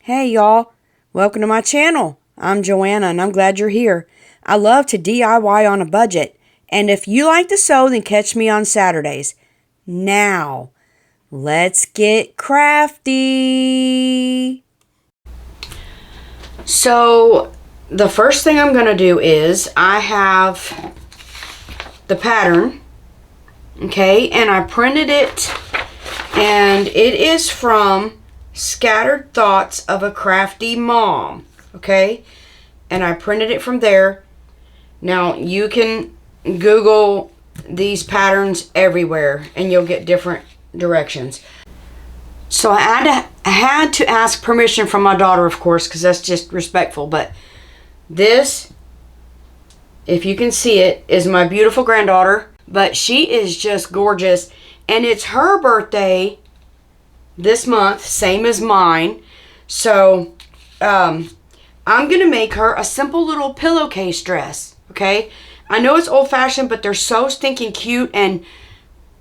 Hey y'all, welcome to my channel. I'm Joanna and I'm glad you're here. I love to DIY on a budget, and if you like to sew, then catch me on Saturdays. Now, let's get crafty. So, the first thing I'm going to do is I have the pattern, okay, and I printed it, and it is from Scattered Thoughts of a Crafty Mom, okay, and I printed it from there. Now you can Google these patterns everywhere and you'll get different directions. So I had to ask permission from my daughter, of course, because that's just respectful, but this, if you can see it, is my beautiful granddaughter, but she is just gorgeous, and it's her birthday this month, same as mine. So I'm gonna make her a simple little pillowcase dress. Okay, I know it's old-fashioned, but they're so stinking cute, and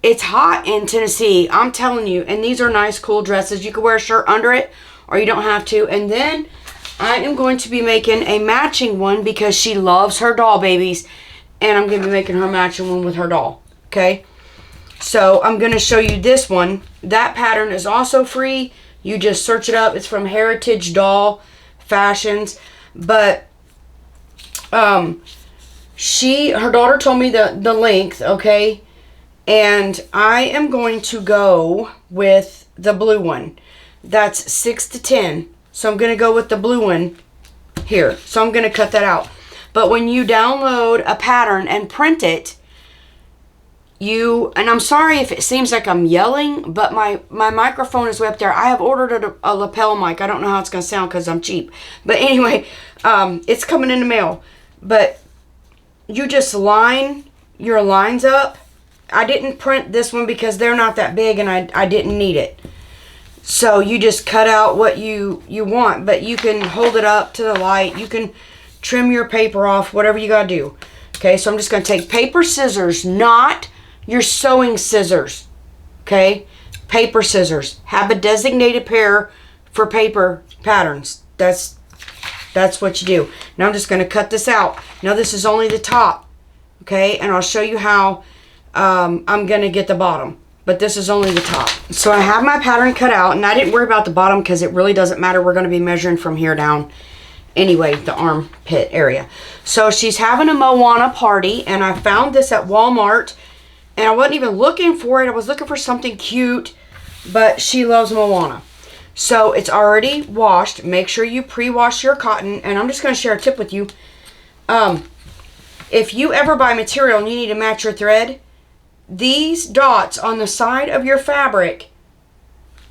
it's hot in Tennessee, I'm telling you. And these are nice, cool dresses. You can wear a shirt under it, or you don't have to. And then I am going to be making a matching one because she loves her doll babies, and I'm going to be making her matching one with her doll. Okay, so I'm going to show you this one. That pattern is also free. You just search it up. It's from Heritage Doll Fashions. But her daughter told me the length, okay? And I am going to go with the blue one. That's 6 to 10. So I'm going to go with the blue one here. So I'm going to cut that out. But when you download a pattern and print it, and I'm sorry if it seems like I'm yelling, but my microphone is way up there. I have ordered a lapel mic. I don't know how it's going to sound because I'm cheap. But anyway, it's coming in the mail. But you just line your lines up. I didn't print this one because they're not that big and I didn't need it. So you just cut out what you want, but you can hold it up to the light. You can trim your paper off, whatever you got to do. Okay, so I'm just going to take paper scissors, not your sewing scissors. Okay, paper scissors. Have a designated pair for paper patterns. That's what you do. Now I'm just going to cut this out. Now this is only the top. Okay, and I'll show you how I'm going to get the bottom. But this is only the top. So I have my pattern cut out, and I didn't worry about the bottom because it really doesn't matter. We're going to be measuring from here down anyway, the armpit area. So she's having a Moana party, and I found this at Walmart, and I wasn't even looking for it. I was looking for something cute, but she loves Moana. So it's already washed. Make sure you pre-wash your cotton, and I'm just going to share a tip with you. If you ever buy material and you need to match your thread, these dots on the side of your fabric,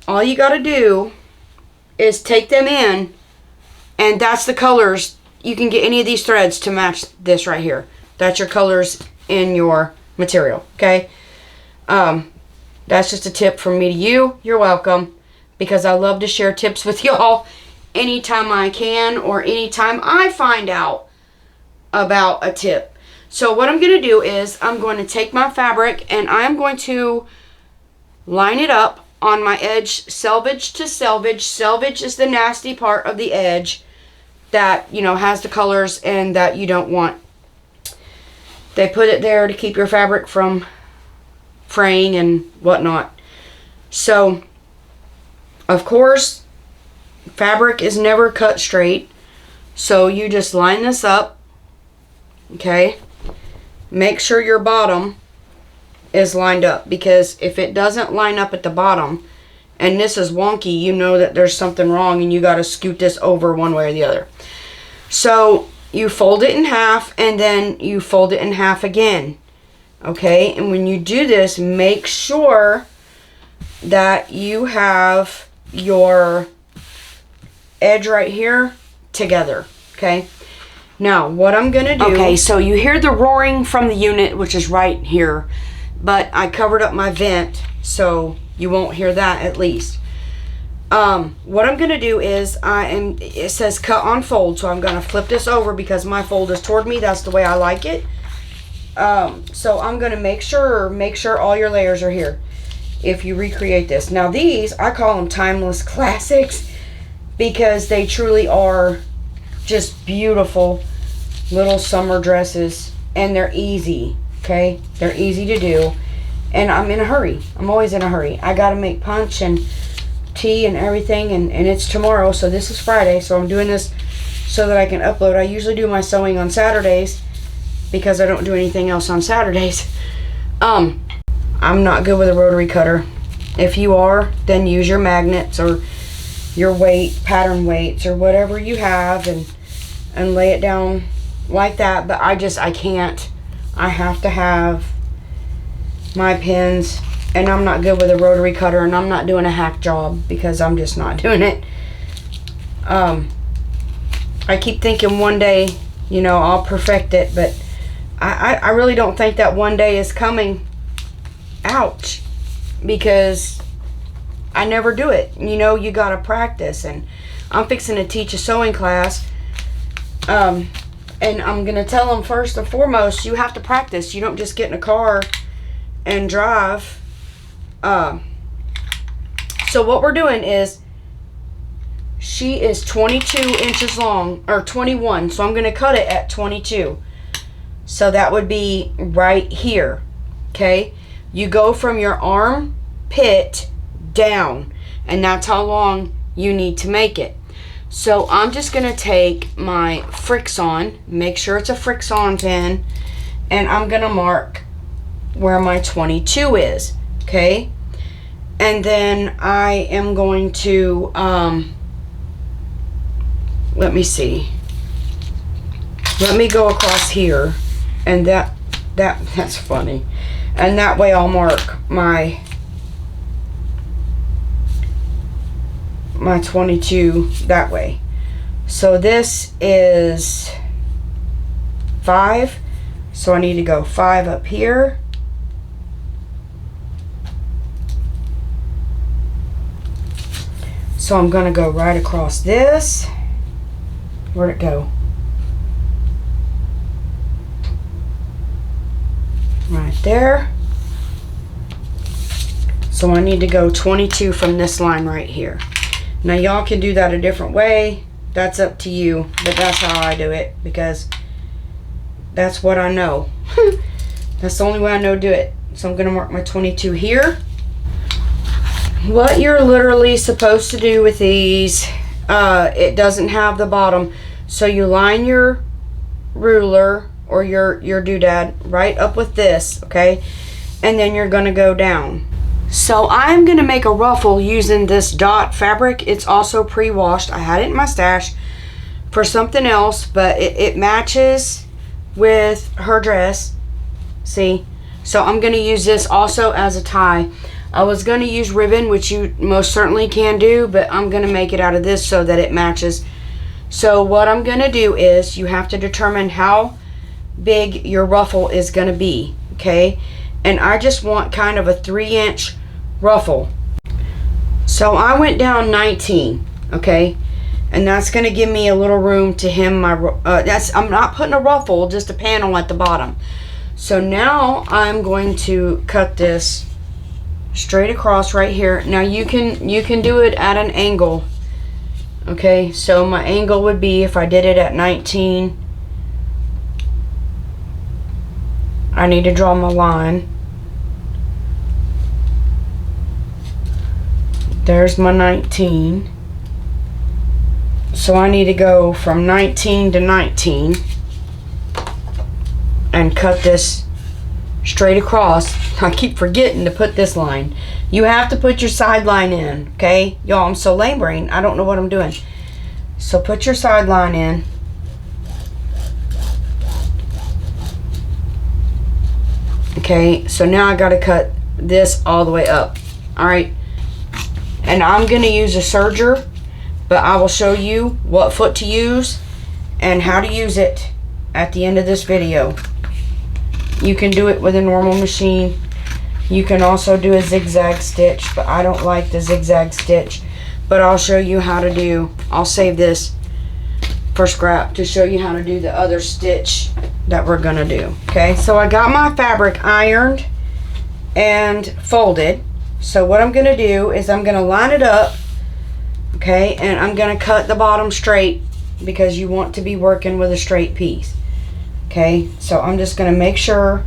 all you got to do is take them in, and that's the colors. You can get any of these threads to match this right here. That's your colors in your material, okay? That's just a tip from me to you. You're welcome, because I love to share tips with y'all anytime I can or anytime I find out about a tip. So what I'm going to do is I'm going to take my fabric and I'm going to line it up on my edge, selvage to selvage. Selvage is the nasty part of the edge that, you know, has the colors and that you don't want. They put it there to keep your fabric from fraying and whatnot. So, of course, fabric is never cut straight. So you just line this up, okay? Make sure your bottom is lined up, because if it doesn't line up at the bottom and this is wonky, you know that there's something wrong and you got to scoot this over one way or the other. So you fold it in half and then you fold it in half again. Okay, and when you do this, make sure that you have your edge right here together. Okay. Now, what I'm going to do... Okay, so you hear the roaring from the unit, which is right here. But I covered up my vent, so you won't hear that at least. What I'm going to do is, it says cut on fold, so I'm going to flip this over because my fold is toward me. That's the way I like it. So I'm going to make sure all your layers are here if you recreate this. Now these, I call them timeless classics. because they truly are just beautiful little summer dresses, and they're easy, okay? They're easy to do, and I'm in a hurry. I'm always in a hurry. I gotta make punch and tea and everything, and it's tomorrow, so this is Friday, so I'm doing this so that I can upload. I usually do my sewing on Saturdays because I don't do anything else on Saturdays. I'm not good with a rotary cutter. If you are, then use your magnets or your pattern weights or whatever you have, and lay it down like that. But I can't. I have to have my pins, and I'm not good with a rotary cutter, and I'm not doing a hack job because I'm just not doing it. I keep thinking one day, you know, I'll perfect it, but I really don't think that one day is coming. Ouch. Because I never do it. You know, you gotta practice, and I'm fixing to teach a sewing class, and I'm gonna tell them first and foremost, you have to practice. You don't just get in a car and drive. So what we're doing is, she is 22 inches long, or 21, so I'm gonna cut it at 22. So that would be right here, okay? You go from your armpit down, and that's how long you need to make it. So I'm just gonna take my Frixion, make sure it's a Frixion pin, and I'm gonna mark where my 22 is, okay? And then I am going to, let me see. Let me go across here, and that's funny. And that way I'll mark my 22 that way. So this is 5, so I need to go 5 up here. So I'm gonna go right across this. Where'd it go? Right there. So I need to go 22 from this line right here. Now y'all can do that a different way. That's up to you, but that's how I do it because that's what I know. That's the only way I know to do it. So I'm gonna mark my 22 here. What you're literally supposed to do with these, it doesn't have the bottom, so you line your ruler or your doodad right up with this, okay? And then you're gonna go down. So I'm gonna make a ruffle using this dot fabric. It's also pre-washed. I had it in my stash for something else, but it matches with her dress. See? So I'm gonna use this also as a tie. I was gonna use ribbon, which you most certainly can do, but I'm gonna make it out of this so that it matches. So what I'm gonna do is, you have to determine how big your ruffle is gonna be, okay? And I just want kind of a 3-inch ruffle. So I went down 19, okay? And that's gonna give me a little room to hem my, I'm not putting a ruffle, just a panel at the bottom. So now I'm going to cut this straight across right here. Now you can do it at an angle, okay? So my angle would be, if I did it at 19, I need to draw my line. There's my 19. So I need to go from 19 to 19 and cut this straight across. I keep forgetting to put this line. You have to put your side line in, okay? Y'all, I'm so lame brain, I don't know what I'm doing. So put your side line in. Okay, so now I gotta cut this all the way up. Alright. And I'm gonna use a serger, but I will show you what foot to use and how to use it at the end of this video. You can do it with a normal machine. You can also do a zigzag stitch, but I don't like the zigzag stitch. But I'll show you how to do, I'll save this for scrap to show you how to do the other stitch that we're gonna do. Okay, so I got my fabric ironed and folded. So what I'm gonna do is I'm gonna line it up Okay, and I'm going to cut the bottom straight because you want to be working with a straight piece. Okay, so I'm just going to make sure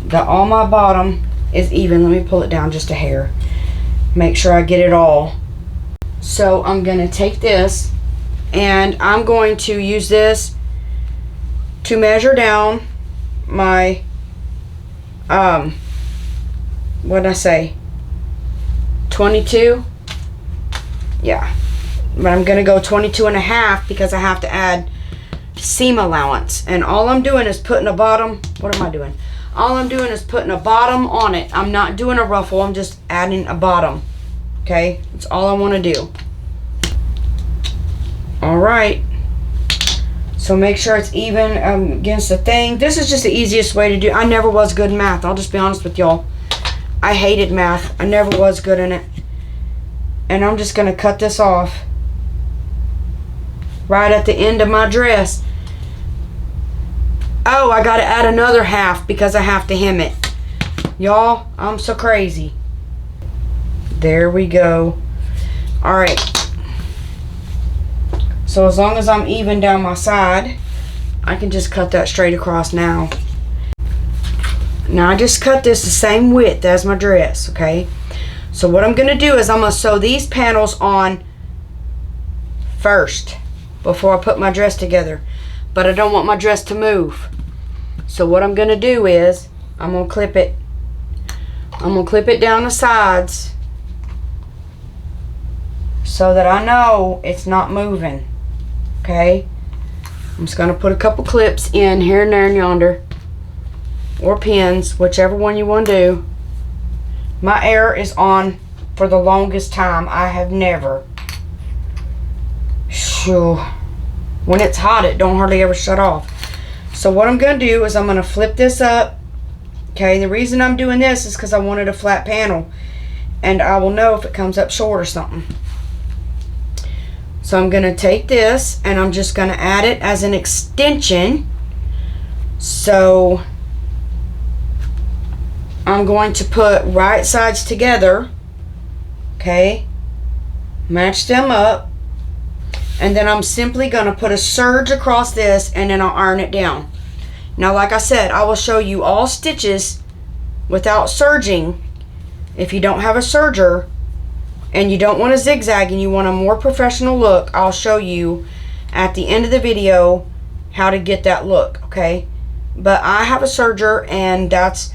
that all my bottom is even. Let me pull it down just a hair. Make sure I get it all. So I'm going to take this and I'm going to use this to measure down my, what did I say? 22? Yeah. But I'm going to go 22.5 because I have to add seam allowance. And all I'm doing is putting a bottom, what am I doing? All I'm doing is putting a bottom on it. I'm not doing a ruffle, I'm just adding a bottom. Okay, that's all I want to do. Alright, so make sure it's even against the thing. This is just the easiest way to do. I never was good in math, I'll just be honest with y'all. I hated math, I never was good in it. And I'm just going to cut this off right at the end of my dress. Oh, I got to add another half because I have to hem it. Y'all, I'm so crazy. There we go. Alright. So as long as I'm even down my side, I can just cut that straight across now. Now I just cut this the same width as my dress, okay? So what I'm going to do is I'm going to sew these panels on first before I put my dress together. But I don't want my dress to move. So what I'm going to do is I'm going to clip it. I'm going to clip it down the sides so that I know it's not moving. Okay? I'm just going to put a couple clips in here and there and yonder. Or pins, whichever one you want to do. My air is on for the longest time. I have never. Shoo. When it's hot, it don't hardly ever shut off. So what I'm going to do is I'm going to flip this up. Okay, the reason I'm doing this is because I wanted a flat panel. And I will know if it comes up short or something. So I'm going to take this and I'm just going to add it as an extension. So I'm going to put right sides together. Okay, match them up. And then I'm simply going to put a serge across this and then I'll iron it down. Now like I said, I will show you all stitches without serging. If you don't have a serger and you don't want to zigzag and you want a more professional look, I'll show you at the end of the video how to get that look, okay? But I have a serger and that's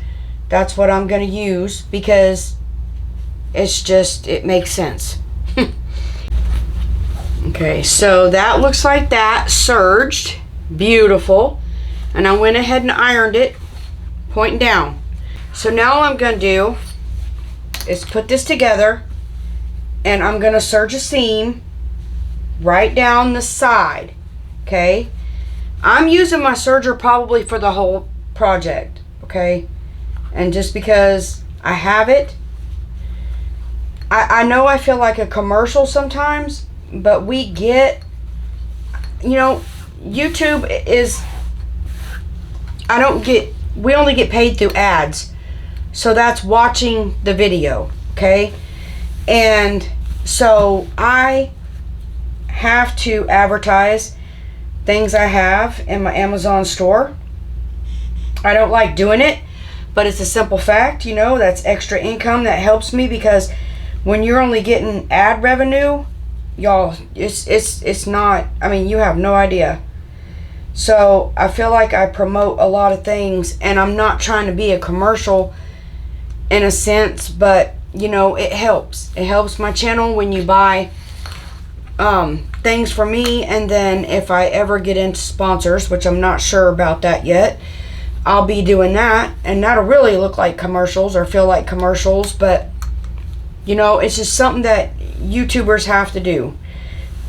what I'm going to use because it's just, it makes sense. Okay, so that looks like that, serged, beautiful. And I went ahead and ironed it, pointing down. So now all I'm going to do is put this together and I'm going to serge a seam right down the side, okay? I'm using my serger probably for the whole project, okay? And just because I have it, I know I feel like a commercial sometimes, but we get, you know, YouTube is, we only get paid through ads. So that's watching the video, okay? And so I have to advertise things I have in my Amazon store. I don't like doing it, but it's a simple fact, you know, that's extra income that helps me because when you're only getting ad revenue, y'all, it's not, I mean, you have no idea. So I feel like I promote a lot of things and I'm not trying to be a commercial in a sense, but you know, it helps. It helps my channel when you buy things for me, and then if I ever get into sponsors, which I'm not sure about that yet, I'll be doing that, and that'll really look like commercials or feel like commercials, but you know, it's just something that YouTubers have to do.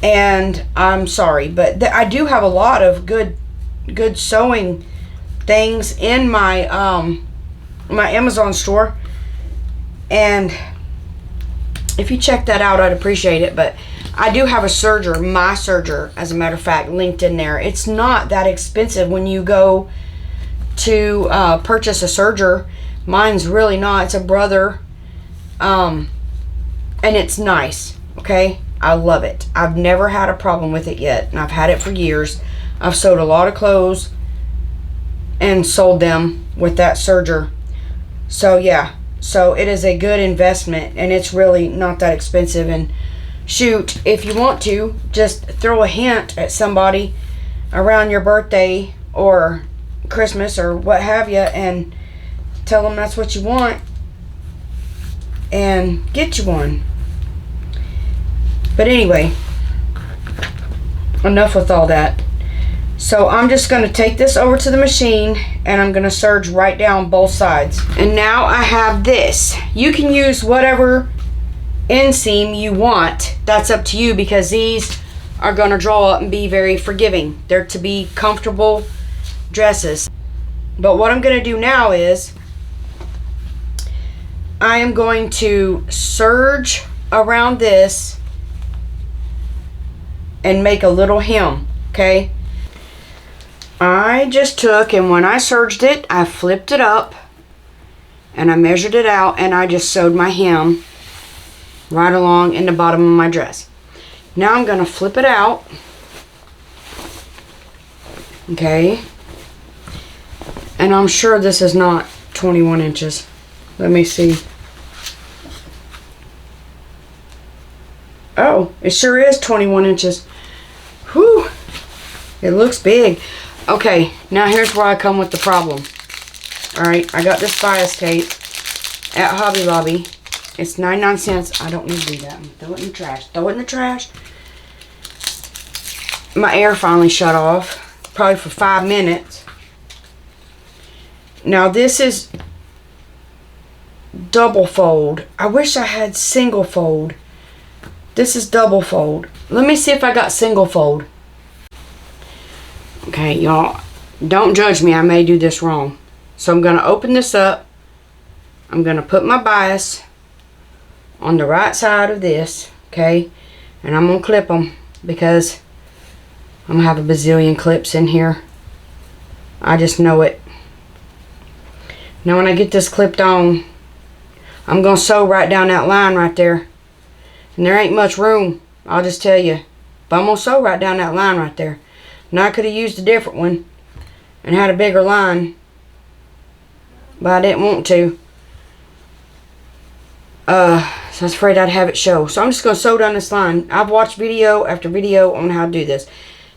And I'm sorry, but I do have a lot of good sewing things in my my Amazon store, and if you check that out, I'd appreciate it. But I do have a serger, my serger, as a matter of fact, linked in there. It's not that expensive when you go to purchase a serger. Mine's really not. It's a brother, and it's nice, okay? I love it. I've never had a problem with it yet, and I've had it for years. I've sewed a lot of clothes and sold them with that serger. So yeah, so it is a good investment, and it's really not that expensive. And shoot, if you want to, just throw a hint at somebody around your birthday or Christmas or what have you, and tell them that's what you want, and get you one. But anyway, enough with all that. So I'm just going to take this over to the machine, and I'm going to serge right down both sides. And now I have this. You can use whatever inseam you want. That's up to you, because these are going to draw up and be very forgiving. They're to be comfortable dresses. But what I'm going to do now is I am going to serge around this and make a little hem, okay? I just took, and when I serged it, I flipped it up and I measured it out, and I just sewed my hem right along in the bottom of my dress. Now I'm going to flip it out, okay? And I'm sure this is not 21 inches. Let me see. Oh, it sure is 21 inches. Whew. It looks big. Okay, now here's where I come with the problem. Alright, I got this bias tape at Hobby Lobby. It's 99 cents. I don't need to do that. Throw it in the trash. Throw it in the trash. My air finally shut off. Probably for 5 minutes. Now this is double fold. I wish I had single fold. This is double fold. Let me see if I got single fold. Okay, y'all, don't judge me. I may do this wrong. So I'm going to open this up. I'm going to put my bias on the right side of this, okay? And I'm going to clip them, because I'm going to have a bazillion clips in here. I just know it. Now when I get this clipped on, I'm going to sew right down that line right there. And there ain't much room, I'll just tell you. But I'm going to sew right down that line right there. Now I could have used a different one and had a bigger line, but I didn't want to. So I was afraid I'd have it show. So I'm just going to sew down this line. I've watched video after video on how to do this,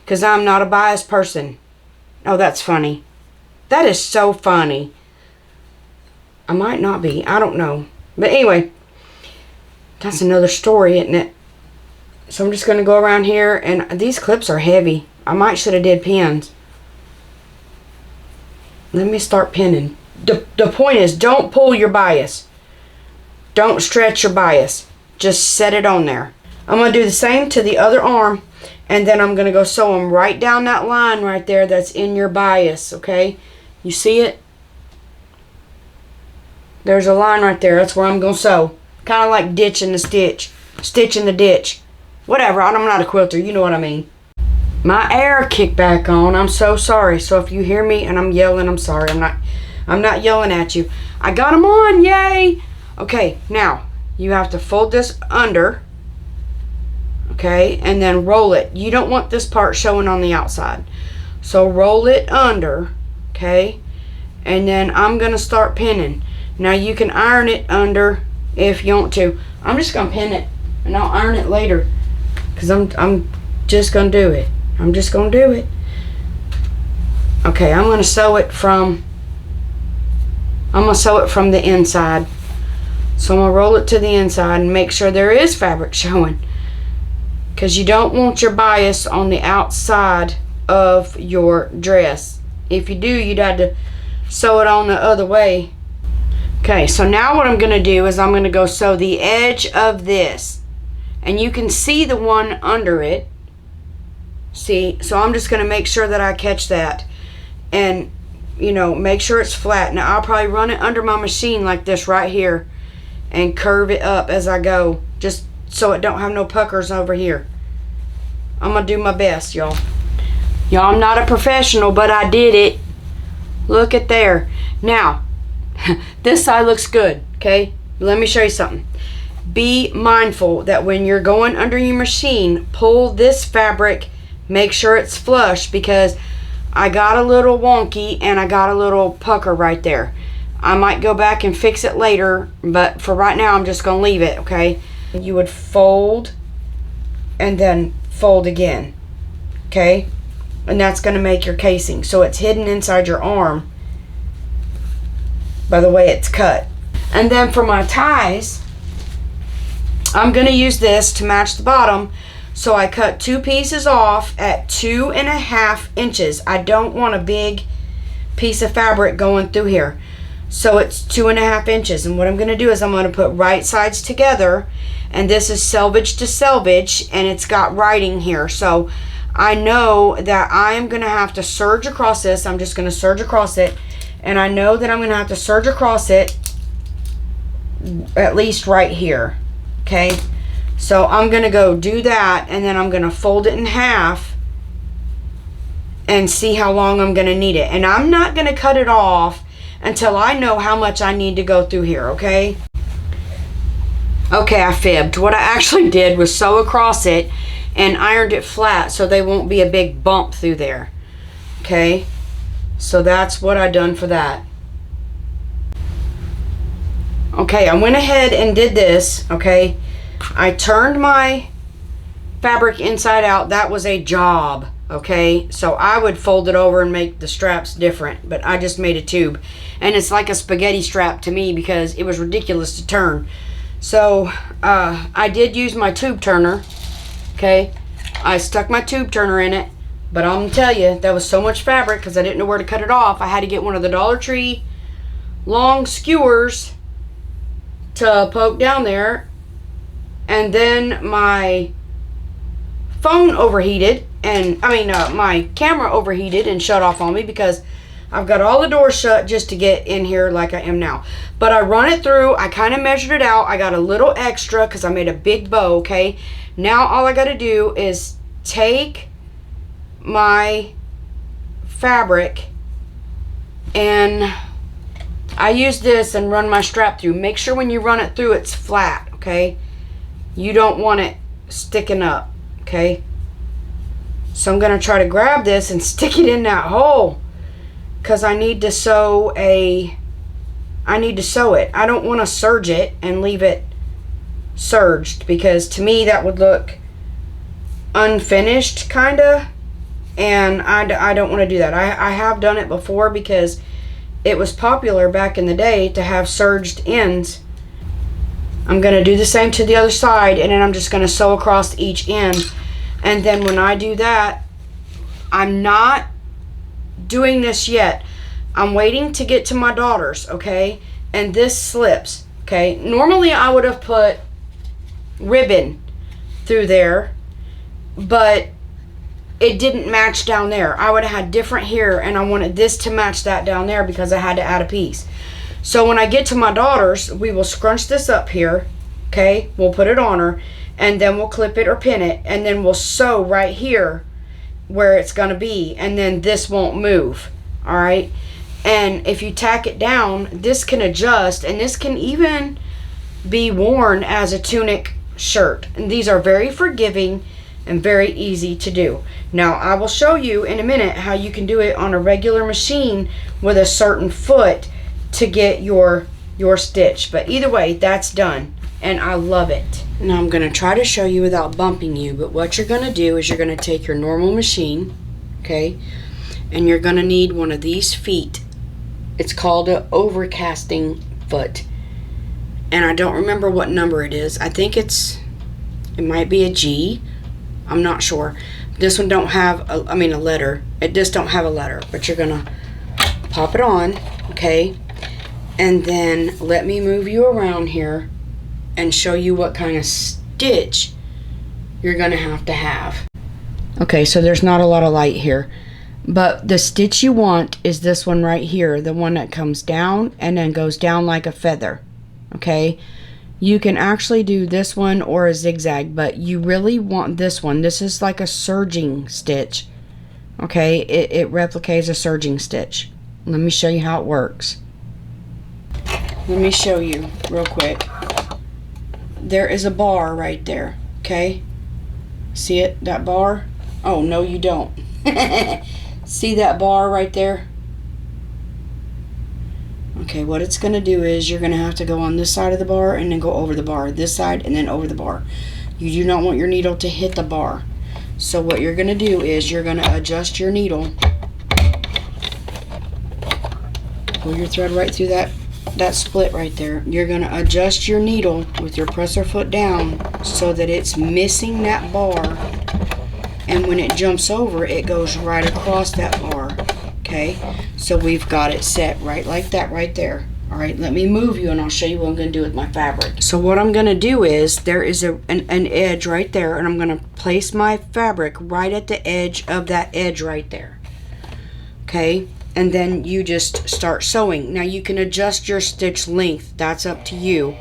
because I'm not a biased person. Oh, that's funny. That is so funny. I might not be. I don't know. But anyway, that's another story, isn't it? So I'm just going to go around here, and these clips are heavy. I might should have did pins. Let me start pinning. The point is, don't pull your bias. Don't stretch your bias. Just set it on there. I'm going to do the same to the other arm, and then I'm going to go sew them right down that line right there that's in your bias, okay? You see it? There's a line right there. That's where I'm going to sew. Kind of like ditching the stitch. Stitch in the ditch. Whatever. I'm not a quilter. You know what I mean. My air kicked back on. I'm so sorry. So if you hear me and I'm yelling, I'm sorry. I'm not yelling at you. I got them on. Yay. Okay. Now, you have to fold this under. Okay. And then roll it. You don't want this part showing on the outside. So roll it under. Okay. And then I'm going to start pinning. Now you can iron it under if you want to. I'm just going to pin it, and I'll iron it later, because I'm just going to do it. I'm just going to do it. Okay, I'm going to sew it from the inside. So I'm going to roll it to the inside and make sure there is fabric showing, because you don't want your bias on the outside of your dress. If you do, you'd have to sew it on the other way. Okay, so now what I'm going to do is I'm going to go sew the edge of this. And you can see the one under it. See, so I'm just going to make sure that I catch that. And, you know, make sure it's flat. Now, I'll probably run it under my machine like this right here. And curve it up as I go. Just so it don't have no puckers over here. I'm going to do my best, y'all. Y'all, I'm not a professional, but I did it. Look at there. Now, this side looks good, okay? Let me show you something. be mindful that when you're going under your machine, pull this fabric, make sure it's flush, because I got a little wonky and I got a little pucker right there. I might go back and fix it later, but for right now I'm just going to leave it, okay? You would fold and then fold again, okay? And that's going to make your casing. So it's hidden inside your arm by the way it's cut. And then for my ties, I'm going to use this to match the bottom. So I cut 2 pieces off at 2.5 inches. I don't want a big piece of fabric going through here. So it's 2.5 inches. And what I'm going to do is I'm going to put right sides together. And this is selvage to selvage. And it's got writing here. So I know that I am going to have to serge across this. I'm just going to serge across it. And I know that I'm going to have to serge across it at least right here. Okay? So I'm going to go do that. And then I'm going to fold it in half. And see how long I'm going to need it. And I'm not going to cut it off until I know how much I need to go through here. Okay? Okay, I fibbed. What I actually did was sew across it and ironed it flat so they won't be a big bump through there. Okay, so that's what I done for that. Okay, I went ahead and did this. Okay, I turned my fabric inside out. That was a job. Okay, so I would fold it over and make the straps different, but I just made a tube, and it's like a spaghetti strap to me because it was ridiculous to turn. So I did use my tube turner. Okay, I stuck my tube turner in it, but I'm gonna tell you, that was so much fabric because I didn't know where to cut it off. I had to get one of the Dollar Tree long skewers to poke down there, and then my phone overheated, and my camera overheated and shut off on me because I've got all the doors shut just to get in here like I am now. But I run it through, I kind of measured it out, I got a little extra because I made a big bow. Okay, now all I got to do is take my fabric, and I use this and run my strap through. Make sure when you run it through it's flat. Okay, you don't want it sticking up. Okay, so I'm going to try to grab this and stick it in that hole because I need to sew it. I don't want to serge it and leave it serged, because to me that would look unfinished kinda, and I don't want to do that. I have done it before because it was popular back in the day to have serged ends. I'm going to do the same to the other side, and then I'm just going to sew across each end. And then when I do that, I'm not doing this yet. I'm waiting to get to my daughter's, okay? And this slips, okay? Normally I would have put ribbon through there, but it didn't match down there. I would have had different here, and I wanted this to match that down there because I had to add a piece. So when I get to my daughter's, we will scrunch this up here, okay? We'll put it on her, and then we'll clip it or pin it, and then we'll sew right here where it's gonna be, and then this won't move. All right, and if you tack it down, this can adjust, and this can even be worn as a tunic shirt. And these are very forgiving and very easy to do. Now I will show you in a minute how you can do it on a regular machine with a certain foot to get your stitch. But either way, that's done, and I love it. Now I'm going to try to show you without bumping you, but what you're going to do is you're going to take your normal machine, okay, and you're going to need one of these feet. It's called an overcasting foot, and I don't remember what number it is. I think it might be a G. I'm not sure. This one don't have a letter. It just don't have a letter, but you're going to pop it on, okay, and then let me move you around here and show you what kind of stitch you're going to have. Okay, so there's not a lot of light here, but the stitch you want is this one right here, the one that comes down and then goes down like a feather. Okay, you can actually do this one or a zigzag, but you really want this one. This is like a serging stitch. Okay, it replicates a serging stitch. Let me show you how it works. Let me show you real quick. there is a bar right there, okay? See it, that bar? Oh, no you don't. See that bar right there? Okay, what it's going to do is you're going to have to go on this side of the bar and then go over the bar. This side and then over the bar. You do not want your needle to hit the bar. So what you're going to do is you're going to adjust your needle. Pull your thread right through that split right there. You're going to adjust your needle with your presser foot down so that it's missing that bar. And when it jumps over, it goes right across that bar. Okay, so we've got it set right like that right there. All right, let me move you and I'll show you what I'm going to do with my fabric. So what I'm going to do is there is an edge right there, and I'm going to place my fabric right at the edge of that edge right there. Okay, and then you just start sewing. Now you can adjust your stitch length. That's up to you.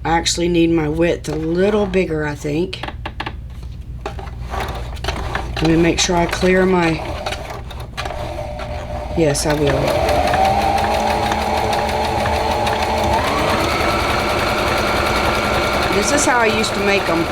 I actually need my width a little bigger, I think. Let me make sure I clear my... Yes, I will. This is how I used to make them.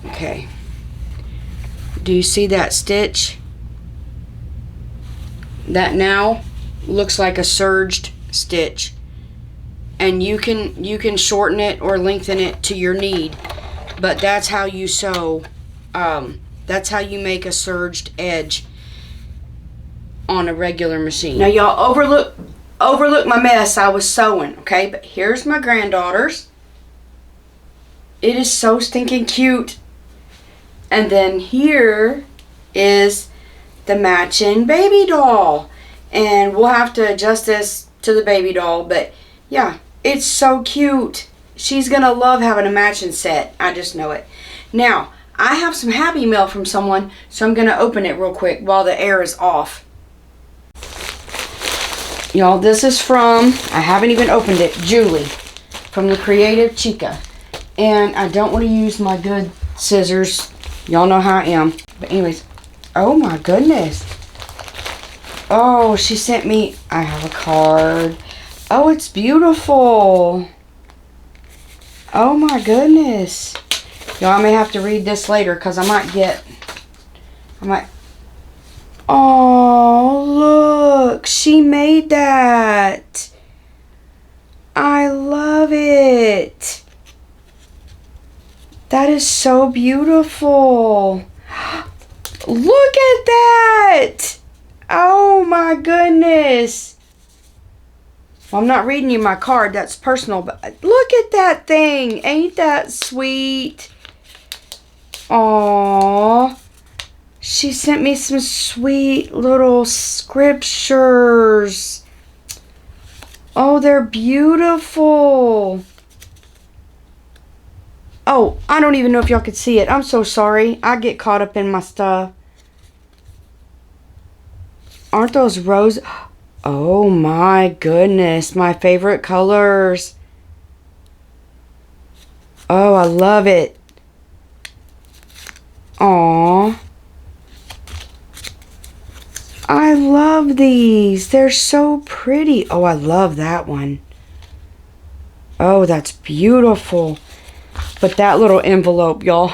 Okay. Do you see that stitch? That now looks like a serged stitch. And you can shorten it or lengthen it to your need. But that's how you sew. That's how you make a serged edge on a regular machine. Now y'all overlook my mess I was sewing, okay? But here's my granddaughter's. It is so stinking cute. And then here is the matching baby doll. And we'll have to adjust this to the baby doll. But yeah, it's so cute. She's going to love having a matching set. I just know it. Now, I have some happy mail from someone. So I'm going to open it real quick while the air is off. Y'all, this is from, I haven't even opened it, Julie. From the Creative Chica. And I don't want to use my good scissors. Y'all know how I am. But anyways, oh my goodness. Oh, she sent me, I have a card. Oh, it's beautiful. Oh my goodness. Y'all, I may have to read this later because I might. Oh, look. She made that. I love it. That is so beautiful. Look at that. Oh my goodness. Well, I'm not reading you my card. That's personal. But look at that thing. Ain't that sweet? Aww. She sent me some sweet little scriptures. Oh, they're beautiful. Oh, I don't even know if y'all could see it. I'm so sorry. I get caught up in my stuff. Aren't those rose? Oh my goodness. My favorite colors. Oh, I love it. Aww. I love these. They're so pretty. Oh, I love that one. Oh, that's beautiful. But that little envelope, y'all.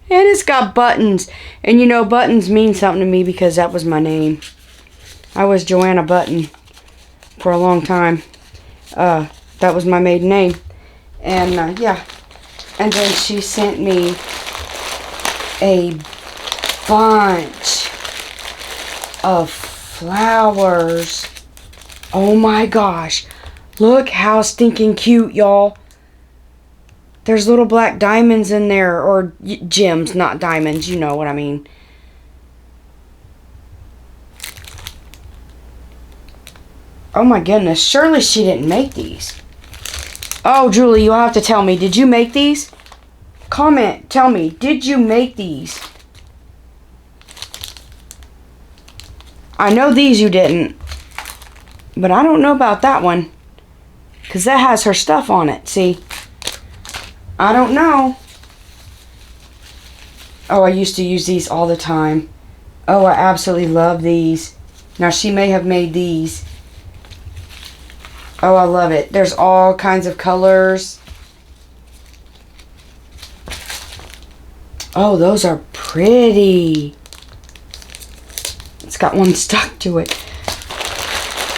And it's got buttons. And you know, buttons mean something to me because that was my name. I was Joanna Button for a long time. That was my maiden name. And, yeah. And then she sent me a bunch of flowers. Oh my gosh. Look how stinking cute, y'all. There's little black diamonds in there, or gems, not diamonds, you know what I mean. Oh my goodness, surely she didn't make these. Oh, Julie, you'll have to tell me. Did you make these? Comment. Tell me. Did you make these? I know these you didn't. But I don't know about that one. Because that has her stuff on it. See? I don't know. Oh, I used to use these all the time. Oh, I absolutely love these. Now, she may have made these. Oh, I love it. There's all kinds of colors. Oh, those are pretty. It's got one stuck to it.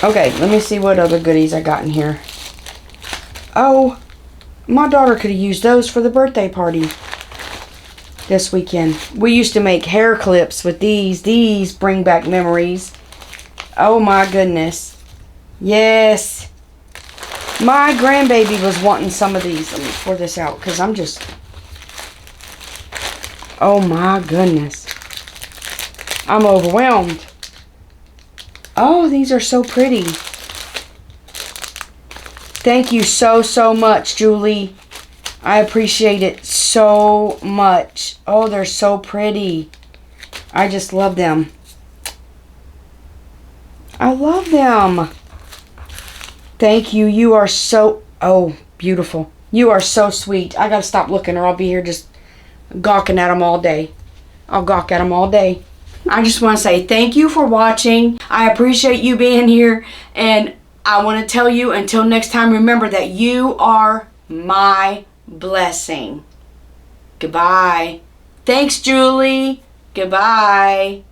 Okay, let me see what other goodies I got in here. Oh, my daughter could have used those for the birthday party this weekend. We used to make hair clips with these. These bring back memories. Oh my goodness. Yes. My grandbaby was wanting some of these. Let me pour this out because I'm just... Oh my goodness. I'm overwhelmed. Oh, these are so pretty. Thank you so much, Julie. I appreciate it so much. Oh, they're so pretty. I just love them. I love them. Thank you. You are so... Oh, beautiful. You are so sweet. I gotta stop looking or I'll be here just gawking at them all day. I'll gawk at them all day. I just want to say thank you for watching. I appreciate you being here. And I want to tell you, until next time, remember that you are my blessing. Goodbye. Thanks, Julie. Goodbye.